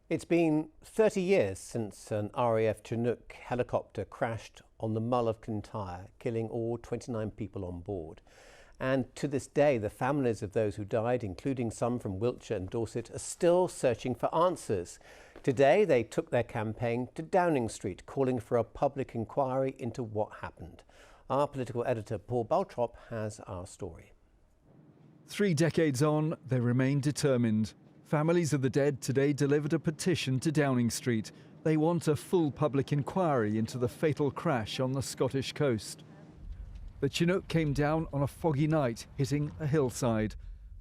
It's been 30 years since an RAF Chinook helicopter crashed on the Mull of Kintyre, killing all 29 people on board. And to this day, the families of those who died, including some from Wiltshire and Dorset, are still searching for answers. Today, they took their campaign to Downing Street, calling for a public inquiry into what happened. Our political editor, Paul Baltrop, has our story. 3 decades on, they remain determined. Families of the dead today delivered a petition to Downing Street. They want a full public inquiry into the fatal crash on the Scottish coast. The Chinook came down on a foggy night, hitting a hillside.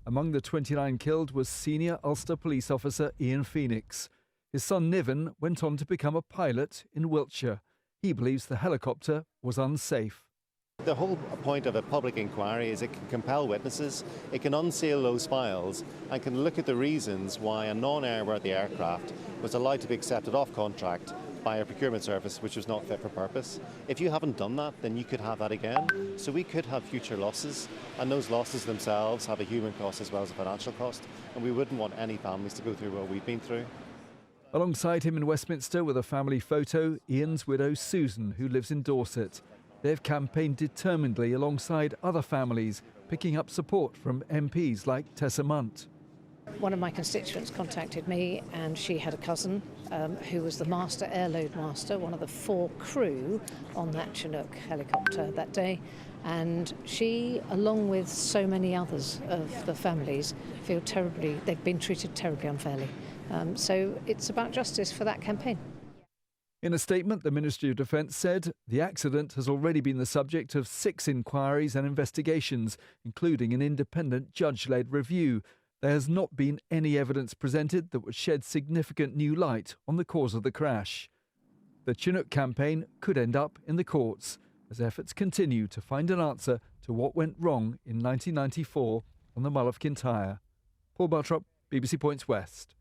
Among the 29 killed was senior Ulster police officer Ian Phoenix. His son Niven went on to become a pilot in Wiltshire. He believes the helicopter was unsafe. The whole point of a public inquiry is it can compel witnesses, it can unseal those files and can look at the reasons why a non-airworthy aircraft was allowed to be accepted off contract by a procurement service which was not fit for purpose. If you haven't done that, then you could have that again. So we could have future losses, and those losses themselves have a human cost as well as a financial cost, and we wouldn't want any families to go through what we've been through. Alongside him in Westminster with a family photo, Ian's widow Susan, who lives in Dorset. They've campaigned determinedly alongside other families, picking up support from MPs like Tessa Munt. One of my constituents contacted me, and she had a cousin who was the master, airload master, one of the 4 crew on that Chinook helicopter that day. And she, along with so many others of the families, feel terribly, they've been treated terribly unfairly. So it's about justice for that campaign. In a statement, the Ministry of Defence said the accident has already been the subject of 6 inquiries and investigations, including an independent judge-led review. There has not been any evidence presented that would shed significant new light on the cause of the crash. The Chinook campaign could end up in the courts as efforts continue to find an answer to what went wrong in 1994 on the Mull of Kintyre. Paul Baltrop, BBC Points West.